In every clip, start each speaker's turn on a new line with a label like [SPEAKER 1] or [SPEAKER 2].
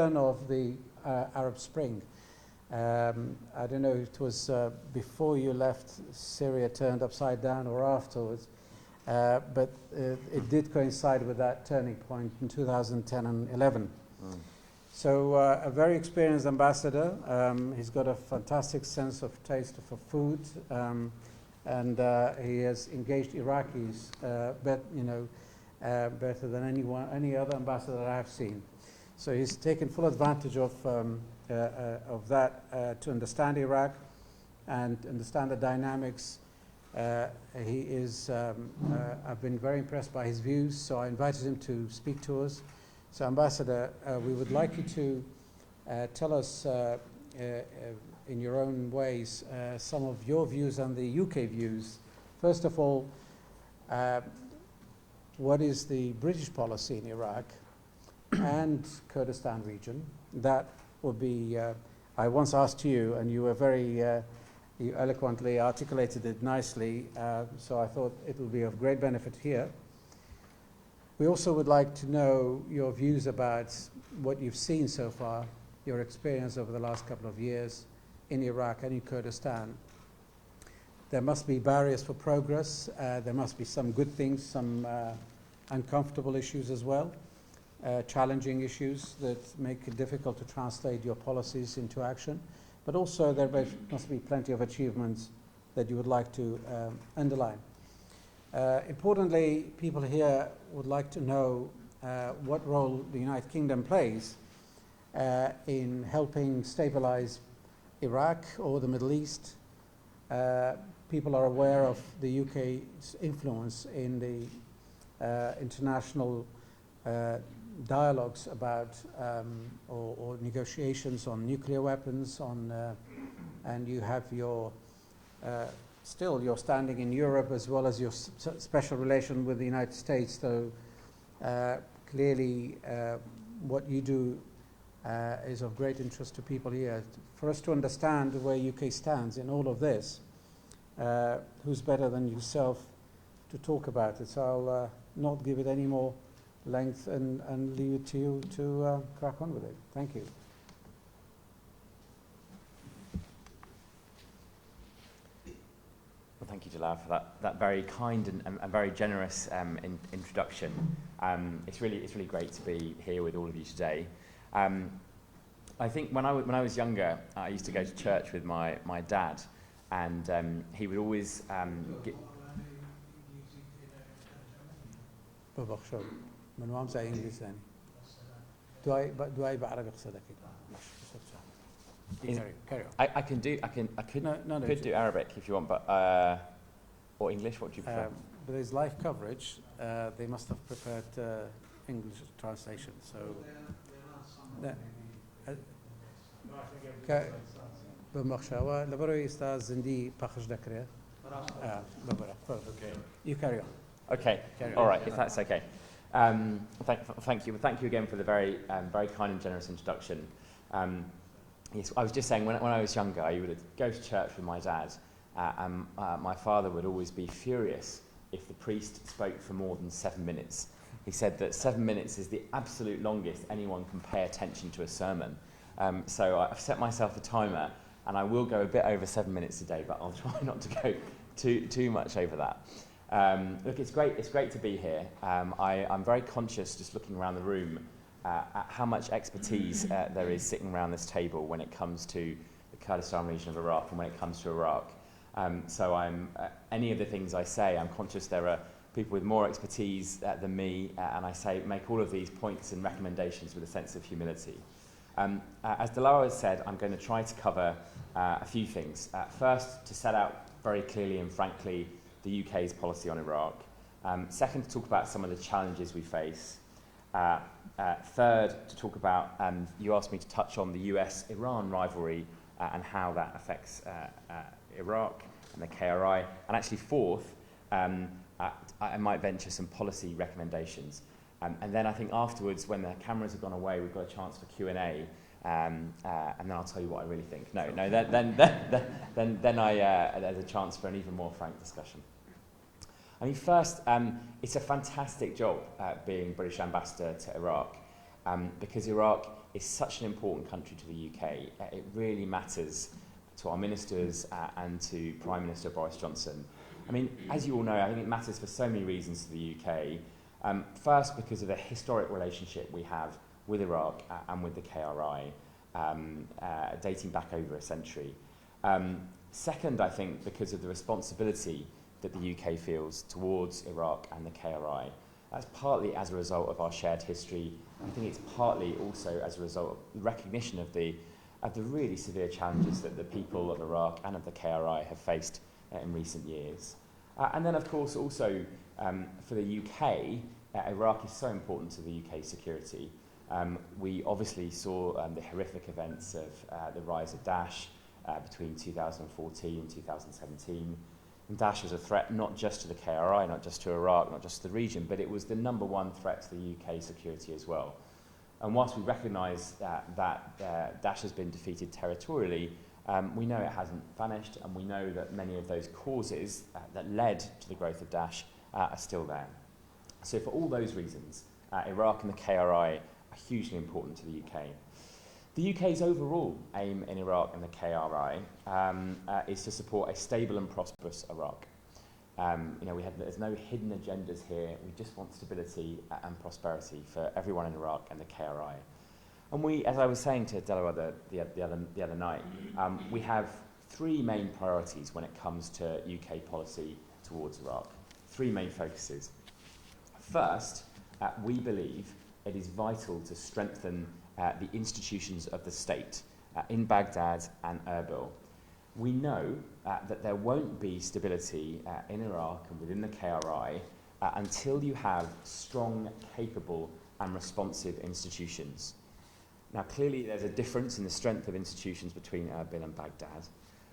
[SPEAKER 1] of the Arab Spring. I don't know if it was before you left, Syria turned upside down, or afterwards, but it did coincide with that turning point in 2010 and 11. So a very experienced ambassador. He's got a fantastic sense of taste for food, and he has engaged Iraqis better than any other ambassador that I have seen. So he's taken full advantage of that to understand Iraq and understand the dynamics. I've been very impressed by his views, so I invited him to speak to us. So Ambassador, we would like you to tell us in your own ways some of your views and the UK views. First of all, what is the British policy in Iraq and Kurdistan region? That would be, I once asked you, and you were very, you eloquently articulated it nicely, so I thought it will be of great benefit here. We also would like to know your views about what you've seen so far, your experience over the last couple of years in Iraq and in Kurdistan. There must be barriers for progress. There must be some good things, some uncomfortable issues as well, challenging issues that make it difficult to translate your policies into action. But also there must be plenty of achievements that you would like to underline. Importantly, people here would like to know what role the United Kingdom plays in helping stabilize Iraq or the Middle East. People are aware of the UK's influence in the international dialogues about or negotiations on nuclear weapons, and you have your still your standing in Europe as well as your special relation with the United States. So clearly what you do is of great interest to people here. For us to understand where UK stands in all of this, who's better than yourself to talk about it? So I'll not give it any more length and leave it to you to crack on with it. Thank you.
[SPEAKER 2] Well, thank you, Jalal, for that very kind and very generous introduction. It's really great to be here with all of you today. I think when I was younger, I used to go to church with my dad, and he would always I could do Arabic if you want, but or English. What do you prefer?
[SPEAKER 1] But there's live coverage. They must have prepared English translation. So. You carry on.
[SPEAKER 2] Okay. All right. If that's okay. Thank you. Thank you again for the very kind and generous introduction. Yes, I was just saying, when I was younger, I would go to church with my dad, and my father would always be furious if the priest spoke for more than 7 minutes. He said that 7 minutes is the absolute longest anyone can pay attention to a sermon. So I've set myself a timer, and I will go a bit over 7 minutes today, but I'll try not to go too much over that. Look, it's great to be here. I'm very conscious, just looking around the room, at how much expertise there is sitting around this table when it comes to the Kurdistan region of Iraq and when it comes to Iraq. So any of the things I say, I'm conscious there are people with more expertise than me, and I make all of these points and recommendations with a sense of humility. As Dalal has said, I'm going to try to cover a few things. First, to set out very clearly and frankly the UK's policy on Iraq. Second, to talk about some of the challenges we face. Third, to talk about, you asked me to touch on the US-Iran rivalry and how that affects Iraq and the KRI. And actually fourth, I might venture some policy recommendations. And then I think afterwards, when the cameras have gone away, we've got a chance for Q&A, and then I'll tell you what I really think. Then there's a chance for an even more frank discussion. I mean, first, it's a fantastic job being British ambassador to Iraq, because Iraq is such an important country to the UK. It really matters to our ministers and to Prime Minister Boris Johnson. I mean, as you all know, I think it matters for so many reasons to the UK. First, because of the historic relationship we have with Iraq and with the KRI, dating back over a century. Second, I think, because of the responsibility that the UK feels towards Iraq and the KRI. That's partly as a result of our shared history. I think it's partly also as a result of the recognition of the really severe challenges that the people of Iraq and of the KRI have faced in recent years. And then, of course, also for the UK, Iraq is so important to the UK security. We obviously saw the horrific events of the rise of Daesh between 2014 and 2017. And Daesh was a threat not just to the KRI, not just to Iraq, not just to the region, but it was the number one threat to the UK security as well. And whilst we recognise that Daesh has been defeated territorially, we know it hasn't vanished, and we know that many of those causes that led to the growth of Daesh are still there. So for all those reasons, Iraq and the KRI are hugely important to the UK. The UK's overall aim in Iraq and the KRI is to support a stable and prosperous Iraq. There's no hidden agendas here. We just want stability and prosperity for everyone in Iraq and the KRI. And we, as I was saying to Delaware the other night, we have three main priorities when it comes to UK policy towards Iraq. Three main focuses. First, we believe it is vital to strengthen the institutions of the state in Baghdad and Erbil. We know that there won't be stability in Iraq and within the KRI until you have strong, capable and responsive institutions. Now, clearly there's a difference in the strength of institutions between Erbil and Baghdad.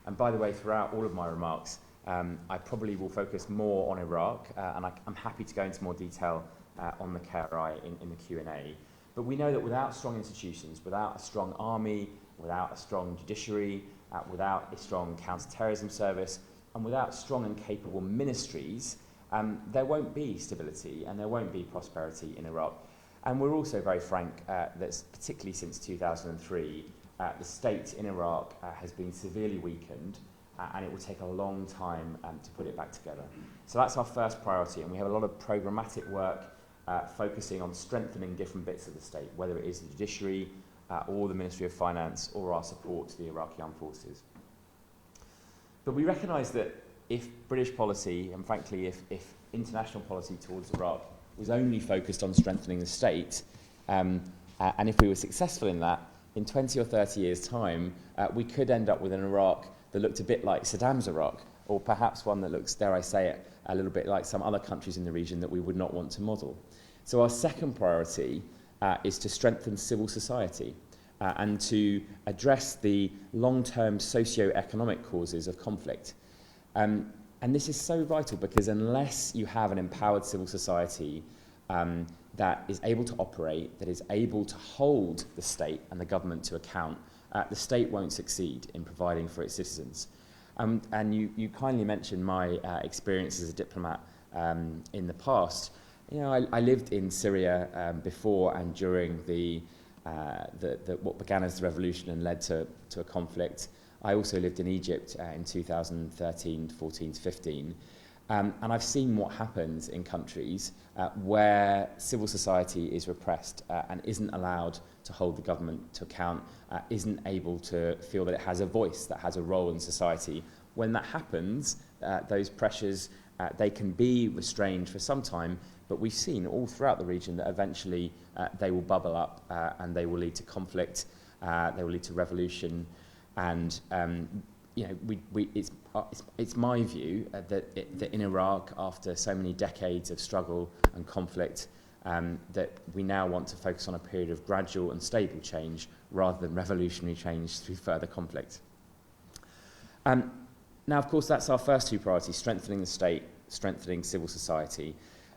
[SPEAKER 2] And by the way, throughout all of my remarks, I probably will focus more on Iraq, and I'm happy to go into more detail on the KRI in the Q&A. But we know that without strong institutions, without a strong army, without a strong judiciary, without a strong counterterrorism service, and without strong and capable ministries, there won't be stability and there won't be prosperity in Iraq. And we're also very frank that particularly since 2003, the state in Iraq has been severely weakened, and it will take a long time to put it back together. So that's our first priority, and we have a lot of programmatic work focusing on strengthening different bits of the state, whether it is the judiciary or the Ministry of Finance or our support to the Iraqi armed forces. But we recognise that if British policy, and frankly if international policy towards Iraq was only focused on strengthening the state, and if we were successful in that, in 20 or 30 years' time, we could end up with an Iraq that looked a bit like Saddam's Iraq, or perhaps one that looks, dare I say it, a little bit like some other countries in the region that we would not want to model. So our second priority is to strengthen civil society and to address the long-term socio-economic causes of conflict. And this is so vital because unless you have an empowered civil society that is able to operate, that is able to hold the state and the government to account, the state won't succeed in providing for its citizens. And you kindly mentioned my experience as a diplomat in the past. You know, I lived in Syria before and during what began as the revolution and led to a conflict. I also lived in Egypt in 2013, 14 to 15. And I've seen what happens in countries where civil society is repressed and isn't allowed to hold the government to account, isn't able to feel that it has a voice, that has a role in society. When that happens, those pressures, they can be restrained for some time, but we've seen all throughout the region that eventually they will bubble up and they will lead to conflict, they will lead to revolution. And it's my view that in Iraq, after so many decades of struggle and conflict, that we now want to focus on a period of gradual and stable change rather than revolutionary change through further conflict. Now, of course, that's our first two priorities: strengthening the state, strengthening civil society.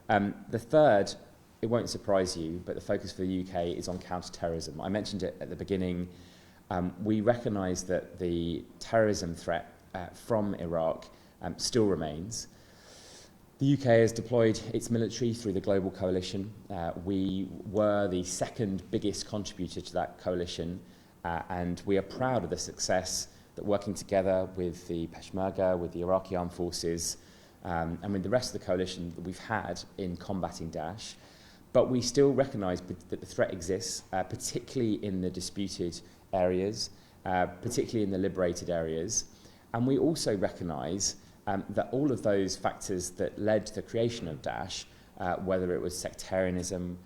[SPEAKER 2] The third, it won't surprise you, but the focus for the UK is on counterterrorism. I mentioned it at the beginning. We recognise that the terrorism threat from Iraq still remains. The UK has deployed its military through the global coalition. We were the second biggest contributor to that coalition, and we are proud of the success that working together with the Peshmerga, with the Iraqi armed forces, and with the rest of the coalition that we've had in combating Daesh. But we still recognise that the threat exists, particularly in the disputed areas, particularly in the liberated areas. And we also recognise that all of those factors that led to the creation of Daesh, whether it was sectarianism,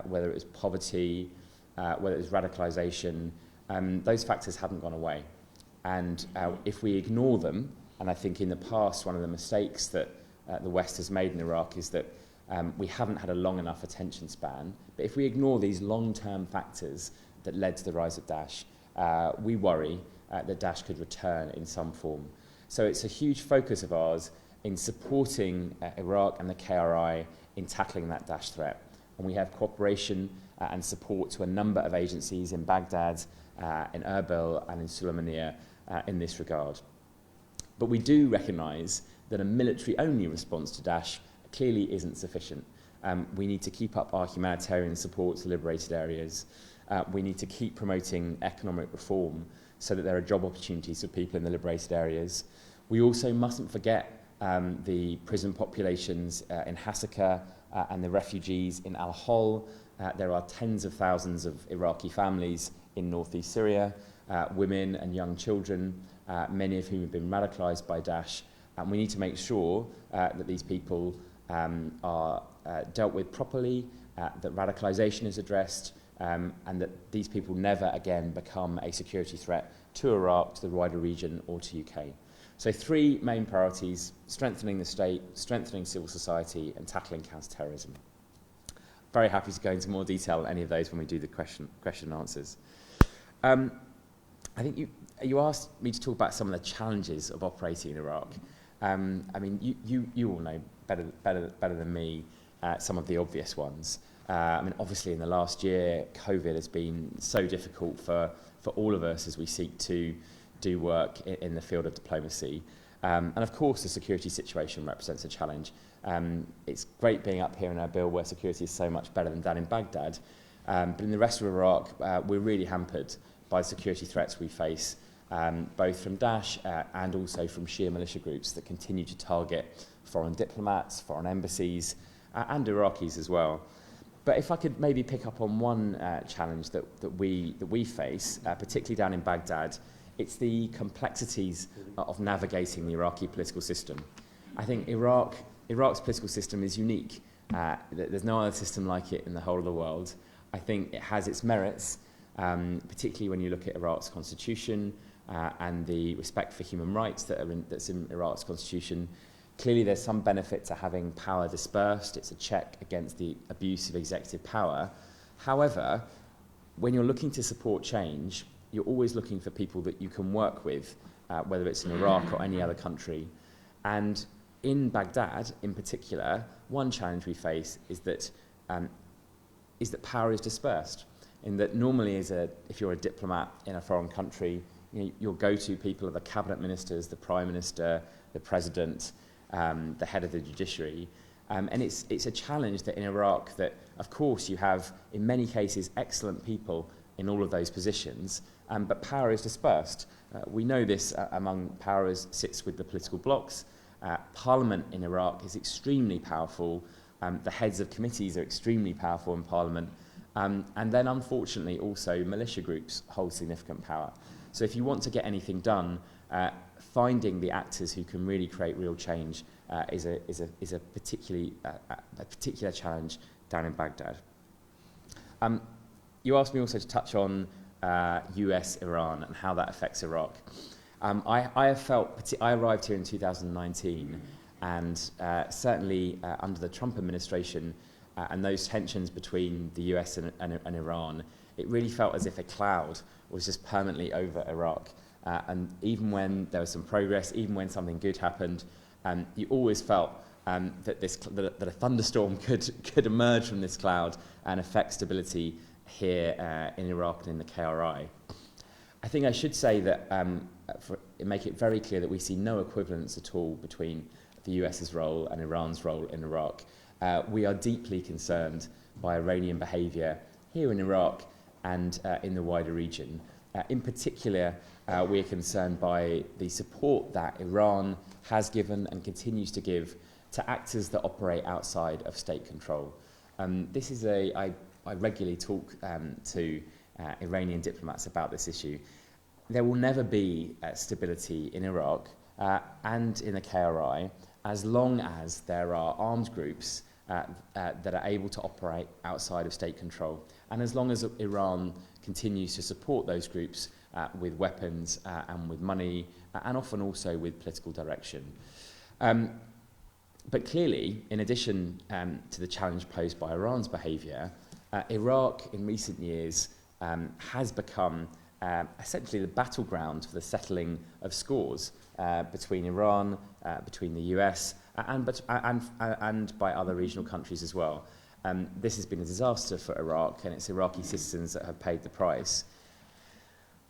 [SPEAKER 2] whether it was poverty, whether it was radicalisation, those factors haven't gone away. And if we ignore them, and I think in the past one of the mistakes that the West has made in Iraq is that we haven't had a long enough attention span, but if we ignore these long-term factors that led to the rise of Daesh, we worry that Daesh could return in some form. So it's a huge focus of ours in supporting Iraq and the KRI in tackling that Daesh threat. And we have cooperation and support to a number of agencies in Baghdad, in Erbil and in Sulaymaniyah in this regard. But we do recognise that a military-only response to Daesh clearly isn't sufficient. We need to keep up our humanitarian support to liberated areas. We need to keep promoting economic reform so that there are job opportunities for people in the liberated areas. We also mustn't forget the prison populations in Hasaka and the refugees in Al-Hol. There are tens of thousands of Iraqi families in northeast Syria, women and young children, many of whom have been radicalised by Daesh. And we need to make sure that these people are dealt with properly, that radicalisation is addressed, and that these people never again become a security threat to Iraq, to the wider region, or to UK. So 3 main priorities: strengthening the state, strengthening civil society, and tackling counterterrorism. Very happy to go into more detail on any of those when we do the question and answers. I think you asked me to talk about some of the challenges of operating in Iraq. I mean, you all know better than me some of the obvious ones. I mean, obviously in the last year, COVID has been so difficult for all of us as we seek to do work in the field of diplomacy. And of course, the security situation represents a challenge. It's great being up here in Erbil, where security is so much better than down in Baghdad. But in the rest of Iraq, we're really hampered by security threats we face, both from Daesh and also from Shia militia groups that continue to target foreign diplomats, foreign embassies, and Iraqis as well. But if I could maybe pick up on one challenge that we face, particularly down in Baghdad, it's the complexities of navigating the Iraqi political system. I think Iraq's political system is unique. There's no other system like it in the whole of the world. I think it has its merits, particularly when you look at Iraq's constitution and the respect for human rights that's in Iraq's constitution. Clearly, there's some benefit to having power dispersed. It's a check against the abuse of executive power. However, when you're looking to support change, you're always looking for people that you can work with, whether it's in Iraq or any other country. And in Baghdad, in particular, one challenge we face is that power is dispersed. In that normally, if you're a diplomat in a foreign country, your go-to people are the cabinet ministers, the prime minister, the president, the head of the judiciary. And it's a challenge that in Iraq that, of course, you have, in many cases, excellent people in all of those positions, but power is dispersed. We know this among power sits with the political blocs. Parliament in Iraq is extremely powerful. The heads of committees are extremely powerful in Parliament. And then, unfortunately, also militia groups hold significant power. So if you want to get anything done, finding the actors who can really create real change is a particular challenge down in Baghdad. You asked me also to touch on US-Iran and how that affects Iraq. I have felt, I arrived here in 2019, and certainly under the Trump administration and those tensions between the US and Iran, it really felt as if a cloud was just permanently over Iraq. And even when there was some progress, even when something good happened, you always felt that a thunderstorm could emerge from this cloud and affect stability here in Iraq and in the KRI. I think I should say that make it very clear that we see no equivalence at all between the US's role and Iran's role in Iraq. We are deeply concerned by Iranian behaviour here in Iraq and in the wider region. In particular, we are concerned by the support that Iran has given and continues to give to actors that operate outside of state control. This is I regularly talk to Iranian diplomats about this issue. There will never be stability in Iraq and in the KRI as long as there are armed groups that are able to operate outside of state control, and as long as Iran continues to support those groups with weapons and with money, and often also with political direction. But clearly, in addition to the challenge posed by Iran's behaviour, Iraq in recent years has become essentially the battleground for the settling of scores between Iran, between the US, and by other regional countries as well. This has been a disaster for Iraq, and it's Iraqi citizens that have paid the price.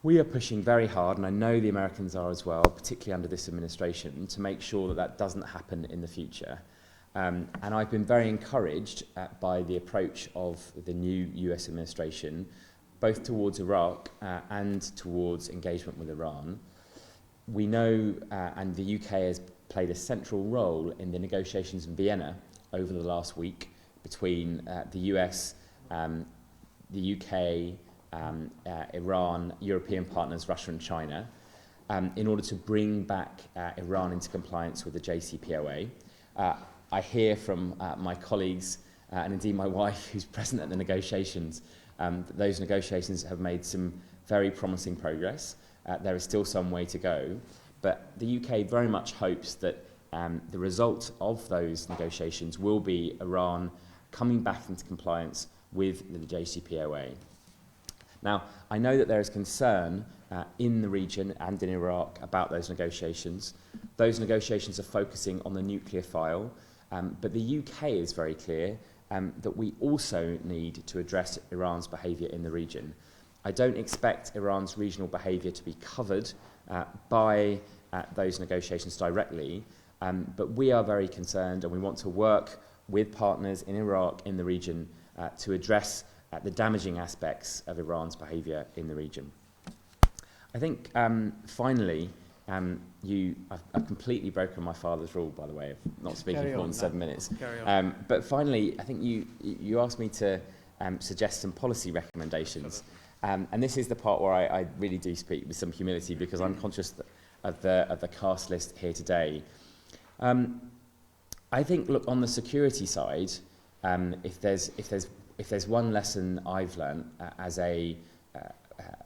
[SPEAKER 2] We are pushing very hard, and I know the Americans are as well, particularly under this administration, to make sure that that doesn't happen in the future. And I've been very encouraged by the approach of the new US administration, both towards Iraq and towards engagement with Iran. We know, and the UK has played a central role in the negotiations in Vienna over the last week between the US, the UK, Iran, European partners, Russia and China, in order to bring back Iran into compliance with the JCPOA. I hear from my colleagues, and indeed my wife, who's present at the negotiations, that those negotiations have made some very promising progress. There is still some way to go, but the UK very much hopes that the result of those negotiations will be Iran coming back into compliance with the JCPOA. Now, I know that there is concern in the region and in Iraq about those negotiations. Those negotiations are focusing on the nuclear file, but the UK is very clear that we also need to address Iran's behaviour in the region. I don't expect Iran's regional behaviour to be covered by those negotiations directly, but we are very concerned and we want to work with partners in Iraq, in the region, to address the damaging aspects of Iran's behaviour in the region. I think, finally, I've completely broken my father's rule, by the way, of not speaking for more than 7 minutes. But finally, I think you asked me to suggest some policy recommendations. And this is the part where I really do speak with some humility, because I'm conscious of the cast list here today. I think, look, on the security side, if there's one lesson I've learned as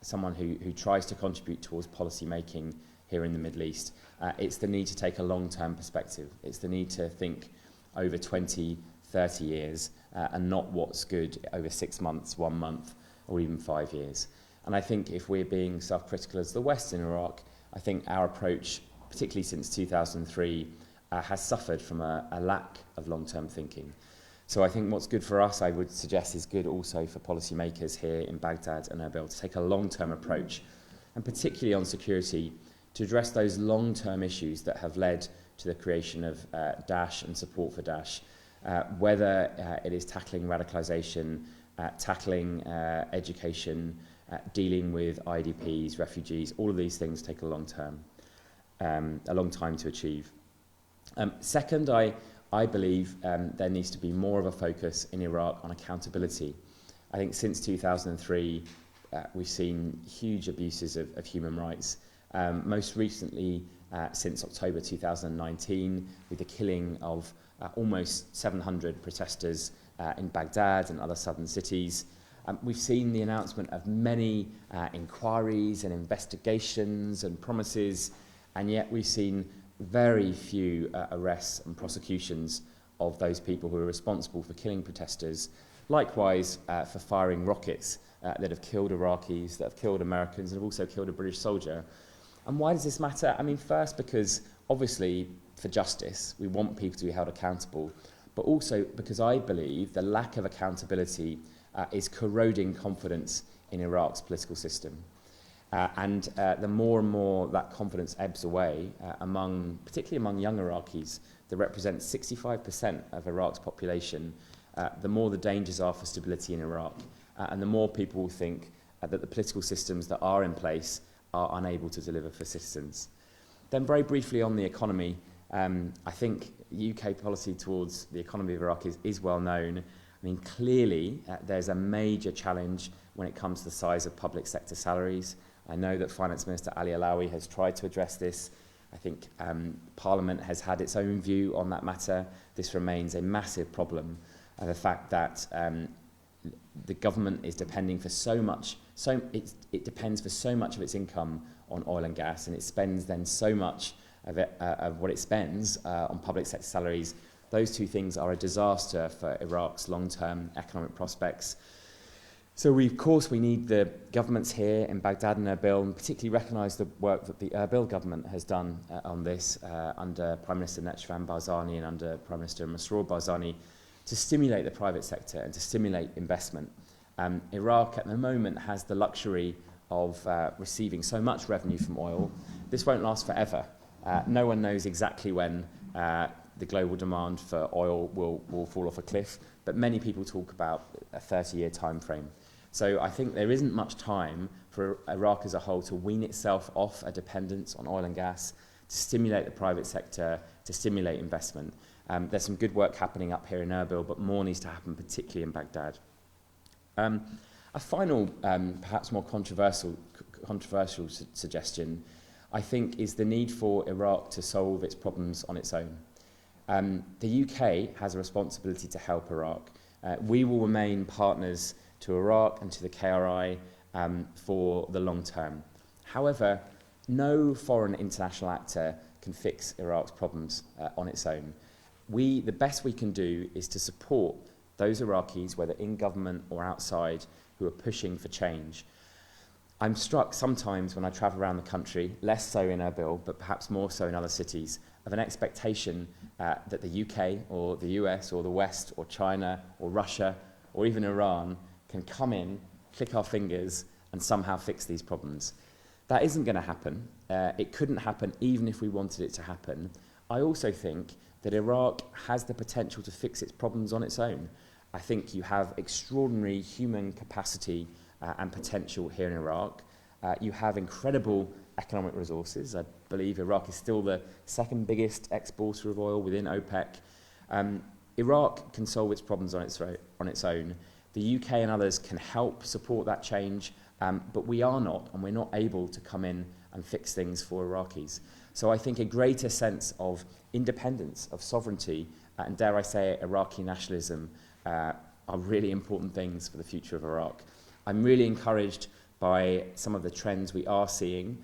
[SPEAKER 2] someone who tries to contribute towards policy making here in the Middle East, it's the need to take a long-term perspective. It's the need to think over 20, 30 years and not what's good over 6 months, 1 month, or even 5 years. And I think if we're being self-critical as the West in Iraq, I think our approach, particularly since 2003, has suffered from a lack of long-term thinking. So I think what's good for us, I would suggest, is good also for policymakers here in Baghdad and Erbil to take a long-term approach, and particularly on security, to address those long-term issues that have led to the creation of Daesh and support for Daesh, whether it is tackling radicalisation, tackling education, dealing with IDPs, refugees. All of these things take a long time to achieve. Second, I believe there needs to be more of a focus in Iraq on accountability. I think since 2003, we've seen huge abuses of human rights. Most recently, since October 2019, with the killing of almost 700 protesters in Baghdad and other southern cities. We've seen the announcement of many inquiries and investigations and promises, and yet we've seen very few arrests and prosecutions of those people who are responsible for killing protesters. Likewise, for firing rockets that have killed Iraqis, that have killed Americans, and have also killed a British soldier. And why does this matter? I mean, first, because obviously for justice, we want people to be held accountable, but also because I believe the lack of accountability is corroding confidence in Iraq's political system. And the more and more that confidence ebbs away, particularly among young Iraqis, that represent 65% of Iraq's population, the more the dangers are for stability in Iraq, and the more people think that the political systems that are in place are unable to deliver for citizens. Then very briefly on the economy, I think UK policy towards the economy of Iraq is well known. I mean, clearly there's a major challenge when it comes to the size of public sector salaries. I know that Finance Minister Ali Alawi has tried to address this. I think Parliament has had its own view on that matter. This remains a massive problem. The fact that the government is depending for so much, it depends for so much of its income on oil and gas, and it spends then so much of what it spends on public sector salaries. Those two things are a disaster for Iraq's long-term economic prospects. So of course we need the governments here in Baghdad and Erbil, and particularly recognise the work that the Erbil government has done on this under Prime Minister Netshvan Barzani and under Prime Minister Masroor Barzani, to stimulate the private sector and to stimulate investment. Iraq at the moment has the luxury of receiving so much revenue from oil. This won't last forever. No one knows exactly when the global demand for oil will fall off a cliff, but many people talk about a 30-year time frame. So I think there isn't much time for Iraq as a whole to wean itself off a dependence on oil and gas, to stimulate the private sector, to stimulate investment. There's some good work happening up here in Erbil, but more needs to happen, particularly in Baghdad. A final, perhaps more controversial suggestion, I think, is the need for Iraq to solve its problems on its own. The UK has a responsibility to help Iraq. We will remain partners to Iraq and to the KRI for the long term. However, no foreign international actor can fix Iraq's problems on its own. The best we can do is to support those Iraqis, whether in government or outside, who are pushing for change. I'm struck sometimes when I travel around the country, less so in Erbil, but perhaps more so in other cities, of an expectation that the UK or the US or the West or China or Russia or even Iran can come in, click our fingers, and somehow fix these problems. That isn't going to happen. It couldn't happen even if we wanted it to happen. I also think that Iraq has the potential to fix its problems on its own. I think you have extraordinary human capacity and potential here in Iraq. You have incredible economic resources. I believe Iraq is still the second biggest exporter of oil within OPEC. Iraq can solve its problems on its own. The UK and others can help support that change, but we are not, and we're not able to come in and fix things for Iraqis. So I think a greater sense of independence, of sovereignty, and dare I say it, Iraqi nationalism, are really important things for the future of Iraq. I'm really encouraged by some of the trends we are seeing,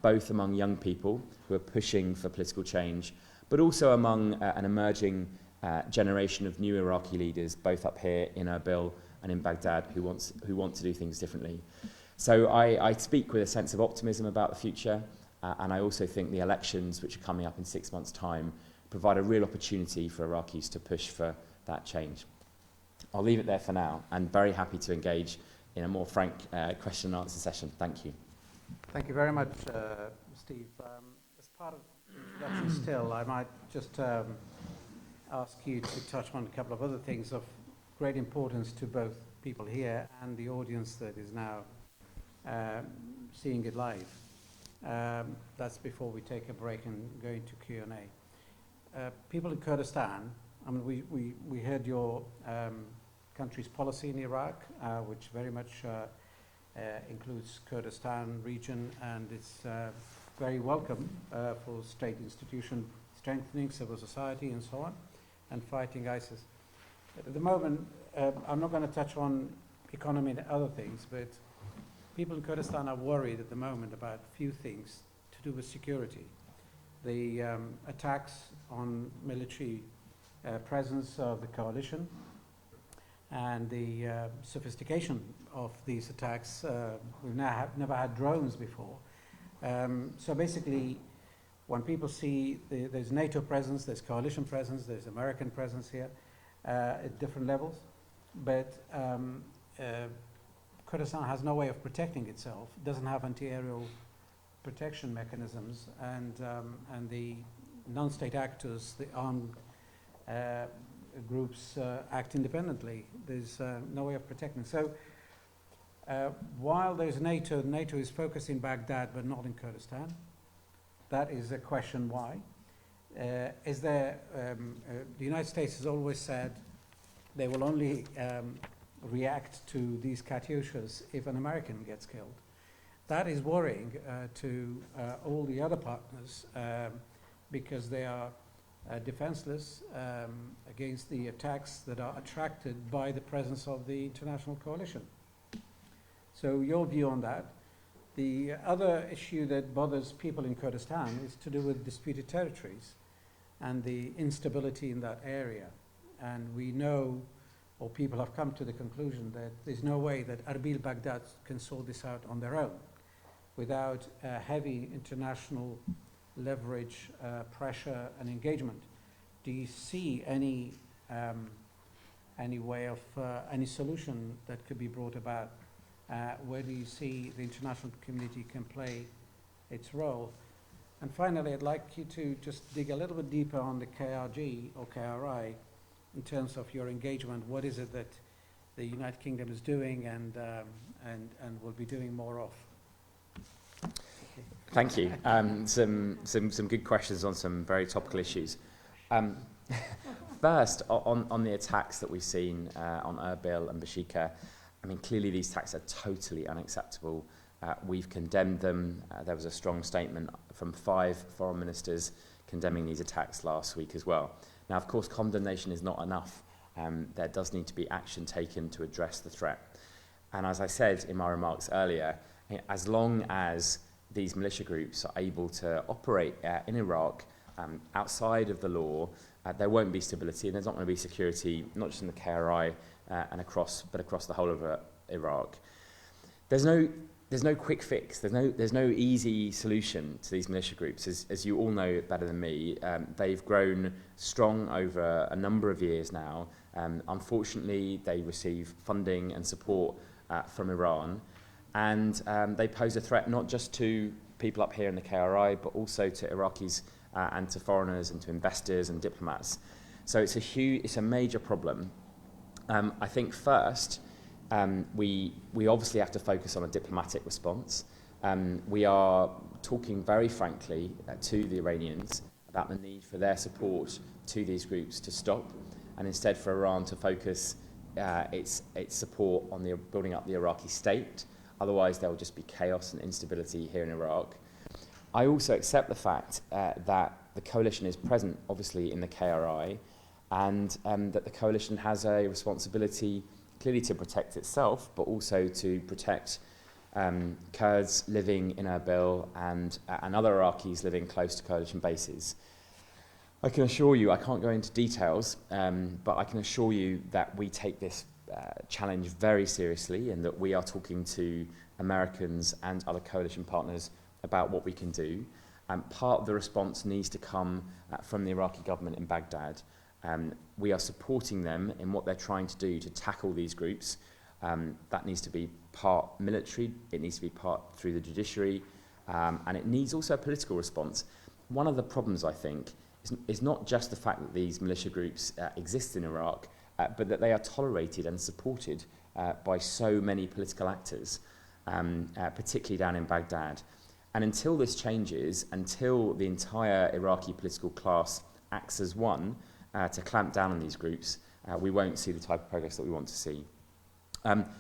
[SPEAKER 2] both among young people who are pushing for political change, but also among an emerging generation of new Iraqi leaders, both up here in Erbil and in Baghdad, who want to do things differently. So I speak with a sense of optimism about the future, and I also think the elections, which are coming up in 6 months' time, provide a real opportunity for Iraqis to push for that change. I'll leave it there for now, and very happy to engage in a more frank question and answer session. Thank you.
[SPEAKER 1] Thank you very much, Steve. As part of the introduction still, I might just ask you to touch on a couple of other things of great importance to both people here and the audience that is now seeing it live. That's before we take a break and go into Q&A. People in Kurdistan, I mean, we heard your country's policy in Iraq, which very much includes Kurdistan region, and it's very welcome for state institution strengthening civil society and so on, and fighting ISIS. At the moment, I'm not going to touch on economy and other things, but people in Kurdistan are worried at the moment about a few things to do with security. The attacks on military presence of the coalition and the sophistication of these attacks. We've never had drones before. So basically, when people see there's NATO presence, there's coalition presence, there's American presence here at different levels, but Kurdistan has no way of protecting itself, doesn't have anti-aerial protection mechanisms, and the non-state actors, the armed groups act independently. There's no way of protecting. So while there's NATO, NATO is focused in Baghdad but not in Kurdistan. That is a question why. Is there, the United States has always said they will only react to these Katyushas if an American gets killed. That is worrying to all the other partners because they are defenseless against the attacks that are attracted by the presence of the international coalition. So your view on that. The other issue that bothers people in Kurdistan is to do with disputed territories and the instability in that area. And we know, or people have come to the conclusion, that there's no way that Erbil, Baghdad can sort this out on their own without heavy international leverage, pressure, and engagement. Do you see any way of any solution that could be brought about? Where do you see the international community can play its role? And finally, I'd like you to just dig a little bit deeper on the KRG or KRI in terms of your engagement. What is it that the United Kingdom is doing and will be doing more of?
[SPEAKER 2] Thank you. Some good questions on some very topical issues. First, on the attacks that we've seen on Erbil and Bashika, I mean, clearly these attacks are totally unacceptable. We've condemned them. There was a strong statement from 5 foreign ministers condemning these attacks last week as well. Now, of course, condemnation is not enough. There does need to be action taken to address the threat. And as I said in my remarks earlier, as long as these militia groups are able to operate in Iraq outside of the law, there won't be stability, and there's not going to be security, not just in the KRI but across the whole of Iraq. There's no quick fix. There's no easy solution to these militia groups. As you all know better than me, they've grown strong over a number of years now. Unfortunately, they receive funding and support from Iran, and they pose a threat not just to people up here in the KRI, but also to Iraqis and to foreigners and to investors and diplomats. So it's a major problem. I think first, we obviously have to focus on a diplomatic response. We are talking very frankly to the Iranians about the need for their support to these groups to stop, and instead for Iran to focus its support on the building up the Iraqi state. Otherwise, there will just be chaos and instability here in Iraq. I also accept the fact that the coalition is present, obviously, in the KRI, and that the coalition has a responsibility clearly to protect itself, but also to protect Kurds living in Erbil and other Iraqis living close to coalition bases. I can assure you, I can't go into details, but I can assure you that we take this challenge very seriously and that we are talking to Americans and other coalition partners about what we can do. Part of the response needs to come from the Iraqi government in Baghdad. We are supporting them in what they're trying to do to tackle these groups. That needs to be part military, it needs to be part through the judiciary, and it needs also a political response. One of the problems, I think, is not just the fact that these militia groups exist in Iraq, but that they are tolerated and supported by so many political actors, particularly down in Baghdad. And until this changes, until the entire Iraqi political class acts as one, to clamp down on these groups, we won't see the type of progress that we want to see.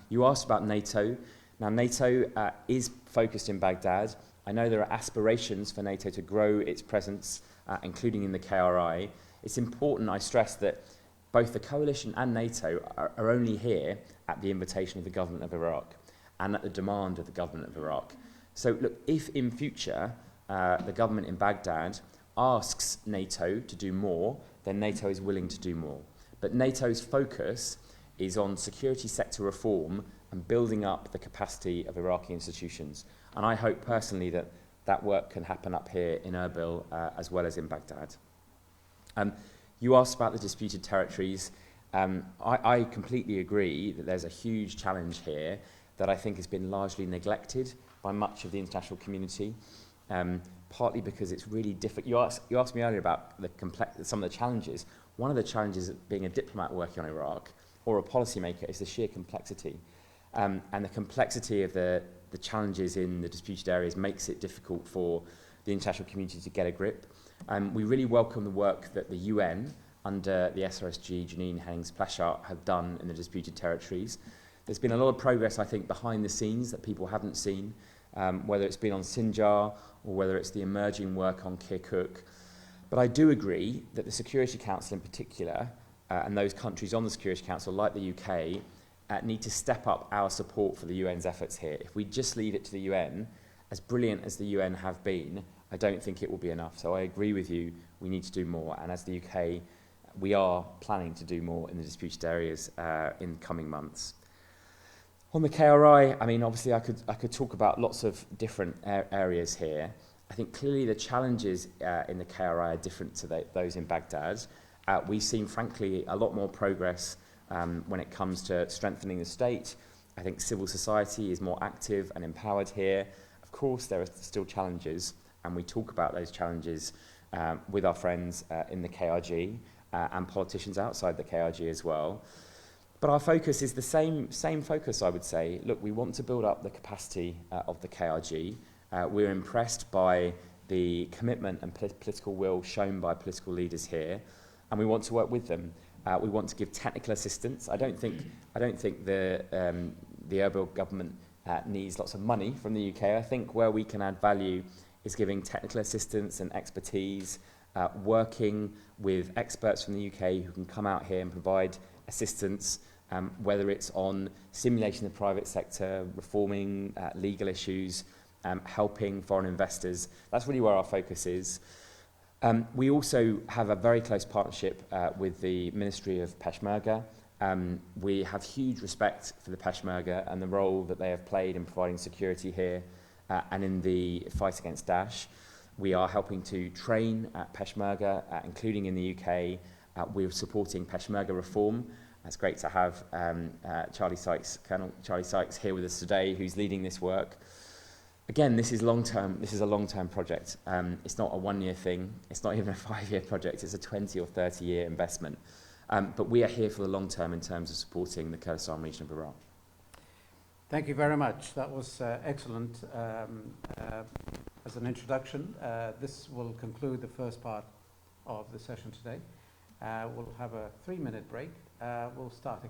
[SPEAKER 2] You asked about NATO. Now, NATO is focused in Baghdad. I know there are aspirations for NATO to grow its presence, including in the KRI. It's important, I stress, that both the coalition and NATO are only here at the invitation of the government of Iraq and at the demand of the government of Iraq. So, look, if in future the government in Baghdad asks NATO to do more, then NATO is willing to do more. But NATO's focus is on security sector reform and building up the capacity of Iraqi institutions. And I hope personally that that work can happen up here in Erbil as well as in Baghdad. You asked about the disputed territories. I completely agree that there's a huge challenge here. that I think has been largely neglected by much of the international community, partly because it's really difficult. You asked me earlier about some of the challenges. One of the challenges of being a diplomat working on Iraq or a policymaker is the sheer complexity. And the complexity of the challenges in the disputed areas makes it difficult for the international community to get a grip. We really welcome the work that the UN, under the SRSG, Janine Henning-Splashart, have done in the disputed territories. There's been a lot of progress, I think, behind the scenes that people haven't seen, whether it's been on Sinjar or whether it's the emerging work on Kirkuk. But I do agree that the Security Council in particular, and those countries on the Security Council, like the UK, need to step up our support for the UN's efforts here. If we just leave it to the UN, as brilliant as the UN have been, I don't think it will be enough. So I agree with you, we need to do more. And as the UK, we are planning to do more in the disputed areas in coming months. On the KRI, I mean, obviously I could talk about lots of different areas here. I think clearly the challenges in the KRI are different to those in Baghdad. We've seen, frankly, a lot more progress when it comes to strengthening the state. I think civil society is more active and empowered here. Of course, there are still challenges, and we talk about those challenges with our friends in the KRG and politicians outside the KRG as well. But our focus is the same focus, I would say. Look, we want to build up the capacity of the KRG. We're impressed by the commitment and political will shown by political leaders here, and we want to work with them. We want to give technical assistance. I don't think the Erbil government needs lots of money from the UK. I think where we can add value is giving technical assistance and expertise, working with experts from the UK who can come out here and provide assistance, whether it's on stimulating the private sector, reforming legal issues, helping foreign investors. That's really where our focus is. We also have a very close partnership with the Ministry of Peshmerga. We have huge respect for the Peshmerga and the role that they have played in providing security here and in the fight against Daesh. We are helping to train Peshmerga, including in the UK. We're supporting Peshmerga reform. It's great to have Colonel Charlie Sykes here with us today, who's leading this work. Again, this is long-term. This is a long-term project. It's not a one-year thing. It's not even a 5-year project. It's a 20 or 30-year investment. But we are here for the long term in terms of supporting the Kurdistan region of Iraq.
[SPEAKER 1] Thank you very much. That was excellent as an introduction. This will conclude the first part of the session today. We'll have a 3-minute break. We'll start again.